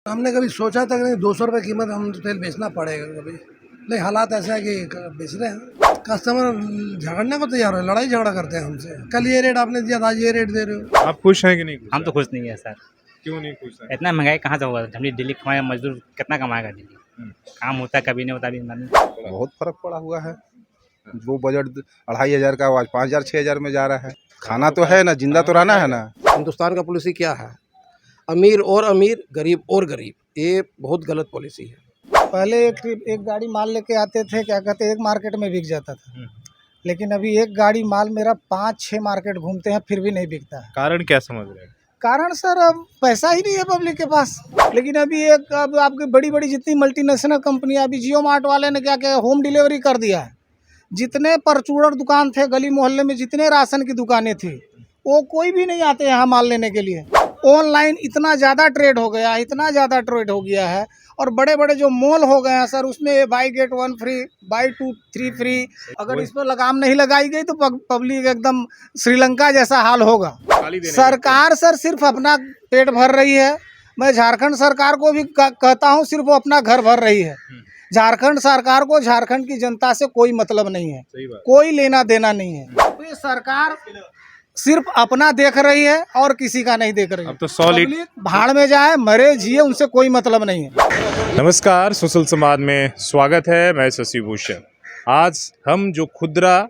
हमने कभी सोचा था कि नहीं 200 रुपये कीमत हम तेल बेचना पड़ेगा कभी, नहीं हालात ऐसा है कि बेच रहे हैं। कस्टमर झगड़ने को तैयार है, लड़ाई झगड़ा करते हैं हमसे। कल ये रेट आपने दिया था, आज ये रेट दे रहे हो। आप खुश हैं कि नहीं खुश हम तो खुश नहीं है सर। क्यों नहीं खुश हैं? इतना महंगाई कहाँ से होगा? हम दिल्ली कमाए मजदूर कितना कमाएगा दिल्ली? काम होता है कभी नहीं होता अभी। बहुत फर्क पड़ा हुआ है। वो बजट 2500 का आज 5000 6000 में जा रहा है। खाना तो है ना, जिंदा तो रहना है ना। हिंदुस्तान का पॉलिसी क्या है? अमीर और अमीर, गरीब और गरीब, ये बहुत गलत पॉलिसी है। पहले एक गाड़ी माल लेके आते थे, क्या कहते हैं, एक मार्केट में बिक जाता था। लेकिन अभी एक गाड़ी माल मेरा 5-6 मार्केट घूमते हैं फिर भी नहीं बिकता है। कारण क्या समझ रहे हैं? कारण सर अब पैसा ही नहीं है पब्लिक के पास। लेकिन अभी अब आपकी बड़ी बड़ी जितनी मल्टीनेशनल कंपनियां, अभी जियो मार्ट वाले ने क्या क्या होम डिलीवरी कर दिया है। जितने परचूरन दुकान थे गली मोहल्ले में, जितने राशन की दुकानें थी, वो कोई भी नहीं आते यहाँ माल लेने के लिए। ऑनलाइन इतना ज़्यादा ट्रेड हो गया, इतना ज़्यादा ट्रेड हो गया है। और बड़े बड़े जो मॉल हो गए हैं सर, उसमें buy get 1 free, buy 2 3 free. अगर इस पर लगाम नहीं लगाई गई तो पब्लिक एकदम श्रीलंका जैसा हाल होगा। सरकार सर सिर्फ अपना पेट भर रही है। मैं झारखंड सरकार को भी कहता हूँ, सिर्फ वो अपना घर भर रही है। झारखंड सरकार को झारखंड की जनता से कोई मतलब नहीं है, कोई लेना देना नहीं है। तो ये सरकार सिर्फ अपना देख रही है और किसी का नहीं देख रही है। अब तो 100 लीटर भाड़ में जाए, मरे जिए, उनसे कोई मतलब नहीं है। नमस्कार, सुशील समाज में स्वागत है। मैं शशि भूषण। आज हम जो खुदरा,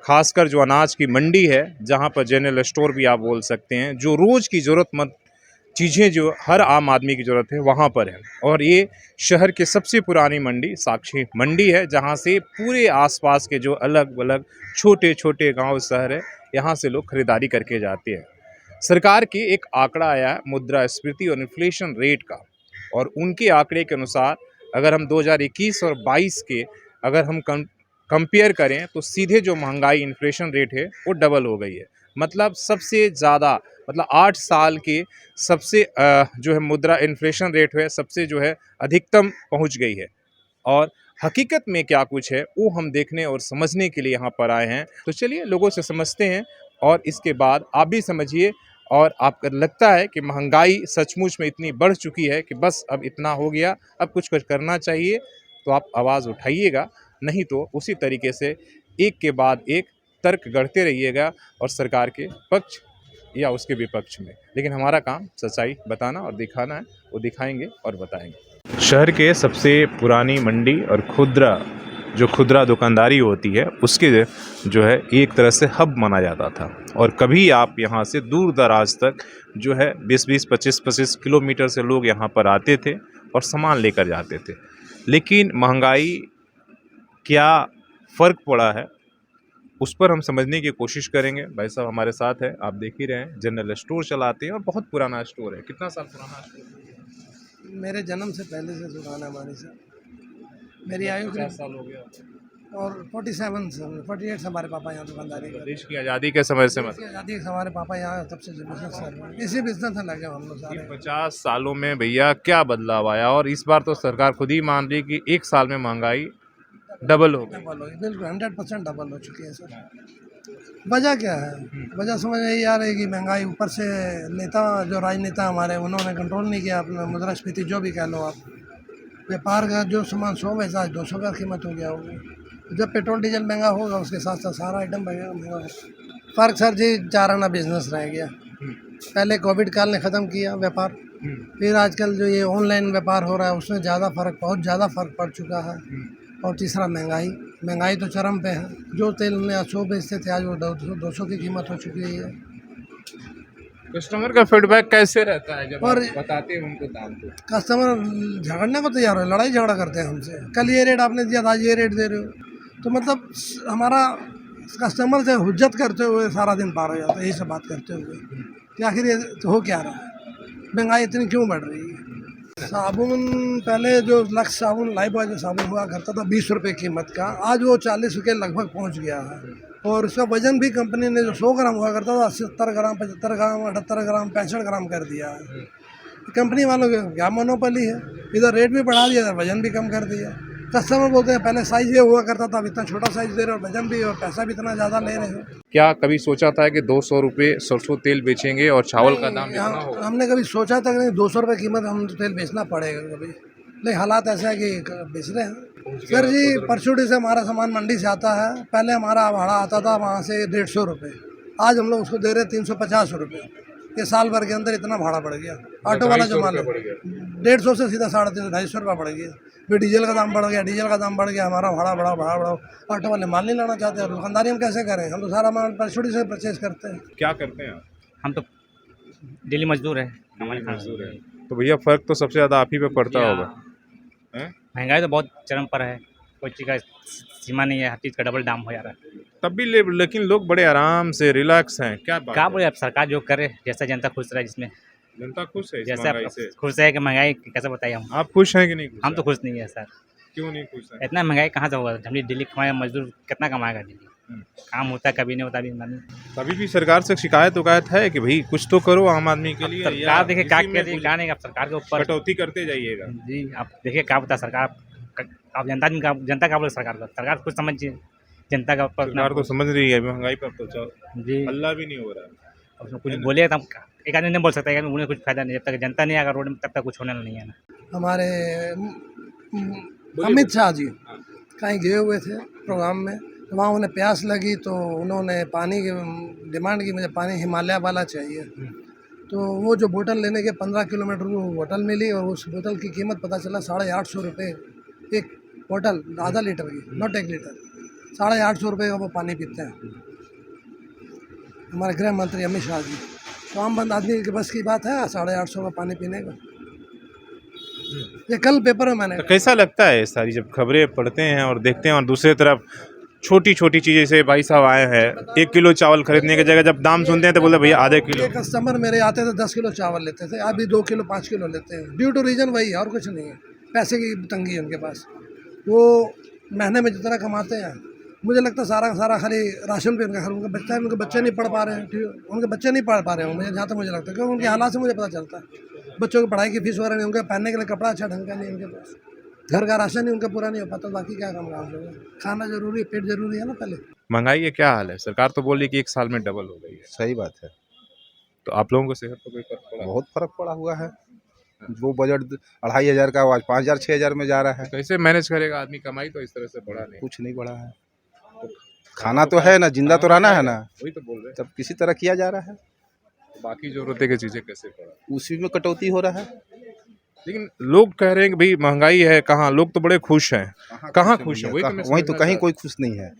खासकर जो अनाज की मंडी है, जहां पर जनरल स्टोर भी आप बोल सकते हैं, जो रोज़ की ज़रूरतमंद चीज़ें जो हर आम आदमी की ज़रूरत है वहाँ पर है। और ये शहर की सबसे पुरानी मंडी साक्षी मंडी है, जहाँ से पूरे आसपास के जो अलग अलग छोटे छोटे गांव शहर है, यहाँ से लोग खरीदारी करके जाते हैं। सरकार की एक आंकड़ा आया है मुद्रास्फीति और इन्फ्लेशन रेट का, और उनके आंकड़े के अनुसार अगर हम 2021 और 22 के अगर हम कंपेयर करें तो सीधे जो महंगाई इन्फ्लेशन रेट है वो डबल हो गई है। मतलब सबसे ज़्यादा, मतलब 8 साल के सबसे जो है मुद्रा इन्फ्लेशन रेट है, सबसे जो है अधिकतम पहुंच गई है। और हकीकत में क्या कुछ है वो हम देखने और समझने के लिए यहाँ पर आए हैं। तो चलिए लोगों से समझते हैं, और इसके बाद आप भी समझिए। और आपको लगता है कि महंगाई सचमुच में इतनी बढ़ चुकी है कि बस अब इतना हो गया, अब कुछ करना चाहिए, तो आप आवाज़ उठाइएगा। नहीं तो उसी तरीके से एक के बाद एक तर्क गढ़ते रहिएगा और सरकार के पक्ष या उसके विपक्ष में। लेकिन हमारा काम सच्चाई बताना और दिखाना है, वो दिखाएंगे और बताएंगे। शहर के सबसे पुरानी मंडी और खुदरा दुकानदारी होती है, उसके जो है एक तरह से हब माना जाता था। और कभी आप यहाँ से दूर दराज तक जो है 20-20, 25-25 किलोमीटर से लोग यहाँ पर आते थे और सामान लेकर जाते थे। लेकिन महंगाई क्या फ़र्क पड़ा है, उस पर हम समझने की कोशिश करेंगे। भाई साहब हमारे साथ है, आप देख ही रहे हैं, जनरल स्टोर चलाते हैं और बहुत पुराना स्टोर है। कितना साल पुराना स्टोर? मेरे जन्म से पहले से दुकान है हमारी सर। मेरी आयु 50 साल हो गया। और 48 से हमारे पापा यहाँ दुकानदारी कर। देश की आज़ादी के समय से, मतलब आज़ादी से हमारे पापा यहाँ तब से बिजनेस कर रहे हैं, इसी बिजनेस में लगे हम लोग सारे। 50 सालों में भैया क्या बदलाव आया? और इस बार तो सरकार खुद ही मान रही कि एक साल में महंगाई डबल हो गई। बिल्कुल 100% डबल हो चुकी है सर। वजह क्या है? वजह समझ नहीं आ रही कि महंगाई, ऊपर से नेता, जो राजनेता हमारे, उन्होंने कंट्रोल नहीं किया अपना मुद्रास्फीति, जो भी कह लो आप। व्यापार का जो सामान 100 में आज 200 का कीमत हो गया होगा। जब पेट्रोल डीजल महंगा होगा, उसके साथ साथ सारा आइटम महंगा होगा। फ़र्क सर जी चाराना बिजनेस रह गया। पहले कोविड काल ने ख़त्म किया व्यापार, फिर आजकल जो ये ऑनलाइन व्यापार हो रहा है, उसमें बहुत ज़्यादा फ़र्क पड़ चुका है। और तीसरा महंगाई तो चरम पे है। जो तेल हमने 100 बेचते थे, आज वो 200 की कीमत हो चुकी है। कस्टमर का फीडबैक कैसे रहता है जब और आप बताते हैं उनको दाम को? कस्टमर झगड़ने को तैयार है, लड़ाई झगड़ा करते हैं हमसे। कल ये रेट आपने दिया था, आज ये रेट दे रहे हो। तो मतलब हमारा कस्टमर से हुज्जत करते हुए सारा दिन पार हो जाता है, यही सब बात करते हुए कि आखिर ये तो हो क्या रहा है, महंगाई इतनी क्यों बढ़ रही है। साबुन, पहले जो लक्स साबुन, लाइफबॉय जो साबुन हुआ करता था 20 रुपये कीमत का, आज वो 40 के लगभग पहुंच गया है। और उसका वजन भी कंपनी ने जो 100 ग्राम हुआ करता था 70 ग्राम, 75 ग्राम, 78 ग्राम, 65 ग्राम कर दिया है। कंपनी वालों की क्या मोनोपोली है, इधर रेट भी बढ़ा दिया, वजन भी कम कर दिया। कस्टमर बोलते हैं पहले साइज ये हुआ करता था, अब इतना छोटा साइज दे रहे हो, वजन भी और पैसा भी इतना ज़्यादा ले रहे हो। क्या कभी सोचा था कि 200 रुपये सरसों तेल बेचेंगे और चावल का दाम इतना होगा? हमने कभी सोचा था कि नहीं 200 रुपये कीमत हम तो तेल बेचना पड़ेगा कभी, लेकिन हालात ऐसे है कि बेच रहे हैं। सर जी परचूड़ी से हमारा सामान मंडी से आता है, पहले हमारा भाड़ा आता था वहाँ से 150 रुपये, आज हम लोग उसको दे रहे हैं 350 रुपये। ये साल भर के अंदर इतना भाड़ा बढ़ गया। ऑटो वाला जो मान लो 150 से सीधा 350 रुपये बढ़ गया। फिर डीजल का दाम बढ़ गया, डीजल का दाम बढ़ गया, हमारा भाड़ा बढ़ाओ। ऑटो वाले माल नहीं लाना चाहते, और दुकानदारी हम कैसे करें? हम तो सारा माल परचूड़ी से परचेज करते हैं। क्या करते हैं आप? हम तो डेली मजदूर है, हमारे मजदूर है। तो भैया फर्क तो सबसे ज़्यादा आप ही पे पड़ता होगा। हैं? महंगाई तो बहुत चरम पर है, कोई चीज़ का सीमा नहीं है, हर चीज़ का डबल दाम हो जा रहा है। तब भी लेकिन लोग बड़े आराम से रिलैक्स हैं, क्या बात क्या है? बोले, अब सरकार जो करे, जैसा जनता खुश रहे, जिसमें जनता खुश है इस जैसे महंगाई आप से? खुश है कि महंगाई कैसे बताइए हम। आप खुश हैं कि नहीं खुश हम तो हैं? खुश नहीं है सर, क्यों नहीं खुश हैं? इतना महंगाई कहाँ से होगा? हम डेली कमाए, मजदूर कितना कमाएगा डेली? काम होता है कभी नहीं होता, अभी तभी भी सरकार से शिकायत है कि भाई कुछ तो करो आम आदमी के लिए। सरकार देखिए क्या इसी में कर रही है, कुछ क्या नहीं, आप सरकार के ऊपर कटौती करते जाइएगा। जी आप देखिए क्या बता सरकार, आप जनता का बोले सरकार कुछ समझिए, जनता का ऊपर सरकार तो समझ रही है महंगाई पर, तो जी हल्ला भी नहीं हो रहा है। उसमें कुछ बोलिए तो एक आदमी नहीं बोल सकता, उन्हें कुछ फायदा नहीं, जब तक जनता नहीं आएगा रोड में तब तक कुछ होने नहीं है ना। हमारे अमित शाह जी कहीं गए हुए थे प्रोग्राम में, तो वहाँ उन्हें प्यास लगी तो उन्होंने पानी की डिमांड की, मुझे पानी हिमालय वाला चाहिए। तो वो जो बोतल लेने के 15 किलोमीटर वो बोतल मिली, और उस बोतल की कीमत पता चला 850 रुपये एक बोतल, आधा लीटर की, नॉट 1 लीटर। 850 रुपये का वो पानी पीते हैं हमारे गृह मंत्री अमित शाह जी। तो आम बंद आदमी के बस की बात है 850 का पानी पीने का? ये कल पेपर में मैंने तो कैसा लगता है ये सारी जब खबरें पढ़ते हैं और देखते हैं, और दूसरी तरफ छोटी छोटी चीज़ें से भाई साहब आए हैं 1 किलो चावल खरीदने की जगह जब दाम सुनते हैं तो बोलते भैया आधे किलो। ये कस्टमर मेरे आते थे 10 किलो चावल लेते थे, अभी 2 किलो 5 किलो लेते हैं। ड्यू टू रीज़न वही है और कुछ नहीं है, पैसे की तंगी है उनके पास। वो महीने में जितना कमाते हैं, मुझे लगता है सारा का सारा खाली राशन पे उनका, उनका बच्चा है, उनके बच्चे नहीं पढ़ पा रहे हैं, ठीक है, उनके बच्चे नहीं पढ़ पा रहे हैं, मुझे जहाँ तक मुझे लगता है, क्योंकि उनके हालात से मुझे पता चलता है। बच्चों की पढ़ाई की फीस वगैरह नहीं, उनके पहनने के लिए कपड़ा अच्छा ढंग का नहीं उनके पास, घर का राशन ही उनका पूरा नहीं हो पाता, बाकी क्या काम होगा? खाना जरूरी है, पेट जरूरी है ना पहले। महंगाई का क्या हाल है? सरकार तो बोल रही कि 1 साल में डबल हो गई है। सही बात है, तो आप लोगों को सेहत पर कोई फर्क पड़ा? बहुत फर्क पड़ा हुआ है। वो बजट 2500 का आज 5000 6000 में जा रहा है। कैसे मैनेज करेगा आदमी? कमाई तो इस तरह से बढ़ा नहीं। कुछ नहीं बढ़ा है, खाना तो है ना, जिंदा तो रहना है ना, वही तो बोल रहे हैं। तब किसी तरह किया जा रहा है, बाकी जरूरतें की चीजें कैसे बढ़ा? उसी में कटौती हो रहा है। लेकिन लोग कह रहे हैं कि भाई महंगाई है, कहाँ लोग तो बड़े खुश हैं, कहाँ खुश हैं? वही तो मैं वहीं तो समझना कहीं चाह कोई खुश नहीं है,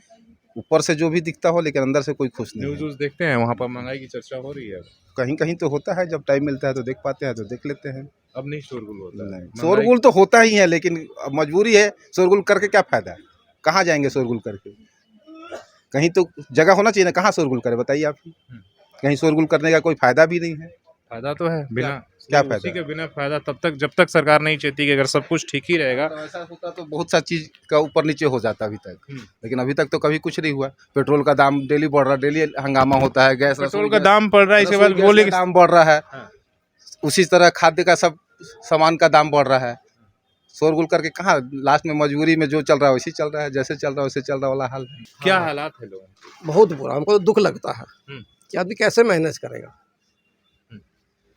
ऊपर से जो भी दिखता हो लेकिन अंदर से कोई खुश नहीं न्यूज़ है। व्यूज़ देखते हैं, वहाँ पर महंगाई की चर्चा हो रही है। कहीं कहीं तो होता है, जब टाइम मिलता है तो देख पाते हैं तो देख लेते हैं। अब नहीं शोरगुल होता है। नहीं, महंगाई- शोरगुल तो होता ही है, लेकिन अब मजबूरी है, शोरगुल करके क्या फायदा है? कहाँ जाएंगे शोरगुल करके? कहीं तो जगह होना चाहिए ना, कहाँ शोरगुल करे बताइए आप ही। कहीं शोरगुल करने का कोई फायदा भी नहीं है। फायदा तो है, बिना क्या उसी फायदा के बिना फायदा तब तक जब तक सरकार नहीं चाहती कि अगर सब कुछ ठीक ही रहेगा। तो ऐसा होता तो बहुत सा चीज का ऊपर नीचे हो जाता अभी तक, लेकिन अभी तक तो कभी कुछ नहीं हुआ। पेट्रोल का दाम डेली बढ़ रहा है, डेली हंगामा होता है। गैस पेट्रोल का दाम बढ़ रहा है, इसके बाद बोले कि दाम बढ़ रहा है, हाँ। उसी तरह खाद्य का सब सामान का दाम बढ़ रहा है। शोरगुल करके कहाँ, लास्ट में मजबूरी में जो चल रहा है वैसे चल रहा है, जैसे चल रहा है वैसे चल रहा वाला हाल है। क्या हालात है लोगों के? बहुत बुरा, हमको तो दुख लगता है कि आदमी कैसे मैनेज करेगा।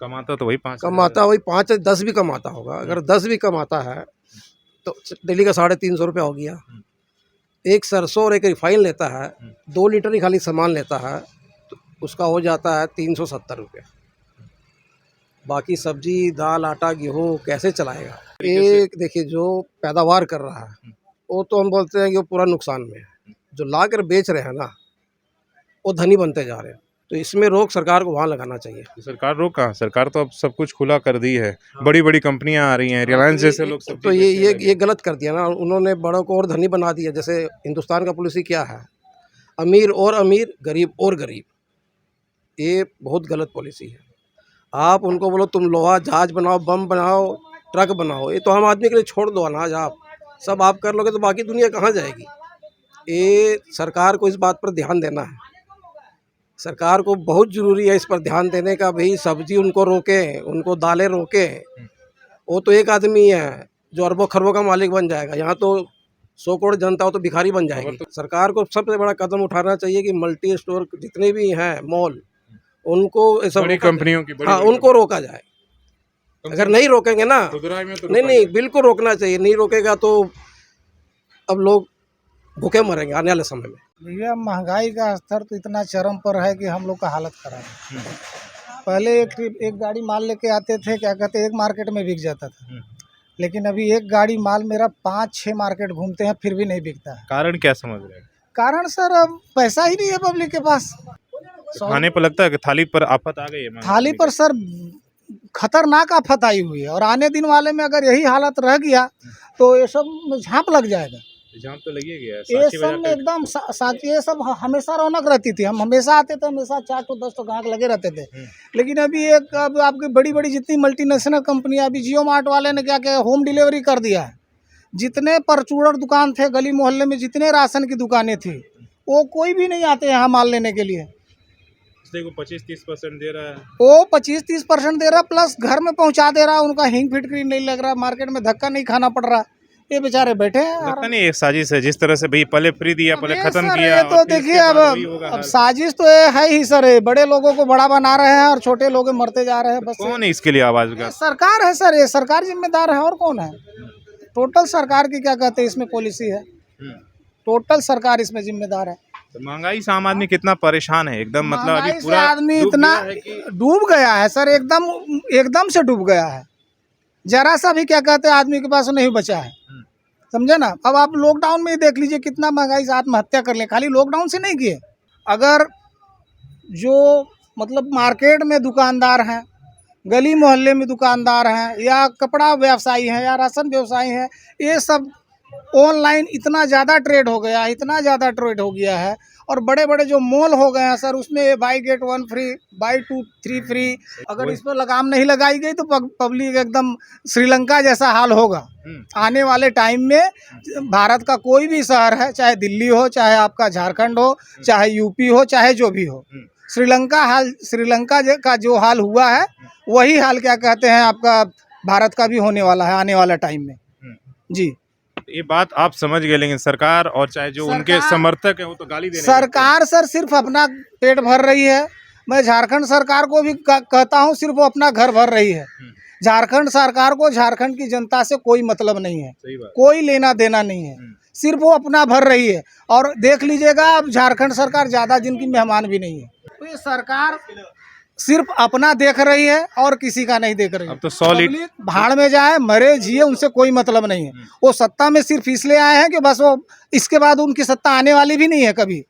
कमाता तो वही 5 कमाता वही 5 या 10 भी कमाता होगा, अगर 10 भी कमाता है तो डेली का 350 रुपया हो गया। एक सरसों और एक रिफाइन लेता है, 2 लीटर ही खाली सामान लेता है तो उसका हो जाता है 370 रुपये। बाकी सब्जी दाल आटा गेहूँ कैसे चलाएगा? एक देखिए जो पैदावार कर रहा है वो तो हम बोलते हैं कि वो पूरा नुकसान में है, जो ला कर बेच रहे हैं ना वो धनी बनते जा रहे हैं। तो इसमें रोक सरकार को वहाँ लगाना चाहिए। तो सरकार रोक कहाँ? सरकार तो अब सब कुछ खुला कर दी है, बड़ी बड़ी कंपनियां आ रही हैं, रिलायंस जैसे लोग सब तो ये गलत कर दिया ना उन्होंने, बड़ों को और धनी बना दिया। जैसे हिंदुस्तान का पॉलिसी क्या है, अमीर और अमीर, गरीब और गरीब, ये बहुत गलत पॉलिसी है। आप उनको बोलो तुम लोहा जहाज बनाओ, बम बनाओ, ट्रक बनाओ, ये तो आम आदमी के लिए छोड़ दो। अनाज आप सब आप कर लोगे तो बाकी दुनिया कहाँ जाएगी? ये सरकार को इस बात पर ध्यान देना है। सरकार को बहुत ज़रूरी है इस पर ध्यान देने का। भाई सब्जी उनको रोके, उनको दालें रोके। वो तो एक आदमी है जो अरबों खरबों का मालिक बन जाएगा। यहाँ तो 100 करोड़ जनता हो तो भिखारी बन जाएगी। सरकार को सबसे बड़ा कदम उठाना चाहिए कि मल्टी स्टोर जितने भी हैं मॉल, उनको ये सब बड़ी रोका कंपनियों की जाए। हाँ, उनको रोका जाए। अगर नहीं रोकेंगे ना, खुदरा में तो नहीं बिल्कुल रोकना चाहिए। नहीं रोकेगा तो अब लोग भूखे मरेंगे आने वाले समय में। भैया महंगाई का स्तर तो इतना चरम पर है कि हम लोग का हालत खराब है। पहले एक गाड़ी माल लेके आते थे, क्या कहते, एक मार्केट में बिक जाता था, लेकिन अभी एक गाड़ी माल मेरा 5-6 मार्केट घूमते हैं फिर भी नहीं बिकता है। कारण क्या समझ रहे हैं? कारण सर अब पैसा ही नहीं है पब्लिक के पास। खाने पर लगता है कि थाली पर आफत आ गई है। थाली पर सर खतरनाक आफत आई हुई है, और आने दिन वाले में अगर यही हालत रह गया तो ये सब में झांप लग जाएगा। जाम तो लगी गया है। ये सब में एकदम साथी, ये सब हमेशा रौनक रहती थी। हम हमेशा आते थे, हमेशा 4-10 ग्राहक लगे रहते थे। लेकिन अभी अब आपकी बड़ी बड़ी जितनी मल्टीनेशनल कंपनियां, अभी जियो मार्ट वाले ने क्या किया, होम डिलीवरी कर दिया है। जितने परचूड़र दुकान थे गली मोहल्ले में, जितने राशन की दुकानें थी, वो कोई भी नहीं आते यहाँ माल लेने के लिए। 25-30% दे रहा है। वो 25-30% दे रहा, प्लस घर में पहुँचा दे रहा। उनका हिंग फिटकरी नहीं लग रहा, मार्केट में धक्का नहीं खाना पड़ रहा। ये बेचारे बैठे हैं। लगता नहीं एक साजिश है, जिस तरह से भाई पहले फ्री दिया, पहले खत्म सर, किया। ये तो देखिए अब साजिश तो ये है ही सर। ये बड़े लोगों को बड़ा बना रहे हैं और छोटे लोग मरते जा रहे हैं। बस कौन है इसके लिए आवाज उठा? सरकार है सर, ये सरकार जिम्मेदार है, और कौन है। टोटल सरकार की क्या कहते हैं इसमें पॉलिसी है, टोटल सरकार इसमें जिम्मेदार है। तो महंगाई से आम आदमी कितना परेशान है एकदम, मतलब अभी महंगाई से पूरा आदमी डूब इतना गया है कि डूब गया है सर, एकदम से डूब गया है। जरा सा भी क्या कहते हैं आदमी के पास नहीं बचा है, समझे ना। अब आप लॉकडाउन में ही देख लीजिए कितना महंगाई से आत्महत्या कर ले। खाली लॉकडाउन से नहीं किए, अगर जो मतलब मार्केट में दुकानदार हैं, गली मोहल्ले में दुकानदार हैं, या कपड़ा व्यवसायी हैं, या राशन व्यवसायी हैं, ये सब ऑनलाइन इतना ज़्यादा ट्रेड हो गया, इतना ज़्यादा ट्रेड हो गया है। और बड़े बड़े जो मॉल हो गए हैं सर, उसमें buy get 1 free, buy 2 3 free. अगर इस पर लगाम नहीं लगाई गई तो पब्लिक एकदम श्रीलंका जैसा हाल होगा। आने वाले टाइम में भारत का कोई भी शहर है, चाहे दिल्ली हो, चाहे आपका झारखंड हो, चाहे यूपी हो, चाहे जो भी हो, श्रीलंका का जो हाल हुआ है, वही हाल क्या कहते हैं आपका भारत का भी होने वाला है आने वाला टाइम में। जी, ये बात आप समझ गए, लेकिन सरकार और चाहे जो उनके समर्थक हैं वो तो गाली देने सरकार सर सिर्फ अपना पेट भर रही है। मैं झारखंड सरकार को भी कहता हूँ, सिर्फ वो अपना घर भर रही है। झारखंड सरकार को झारखंड की जनता से कोई मतलब नहीं है, कोई लेना देना नहीं है, सिर्फ वो अपना भर रही है। और देख लीजिएगा, अब झारखंड सरकार ज़्यादा दिन की मेहमान भी नहीं है। तो ये सरकार सिर्फ अपना देख रही है और किसी का नहीं देख रही है। अब तो 100 लीटर भाड़ में जाए, मरे जिए, उनसे कोई मतलब नहीं है। वो सत्ता में सिर्फ इसलिए आए हैं कि बस वो इसके बाद उनकी सत्ता आने वाली भी नहीं है कभी।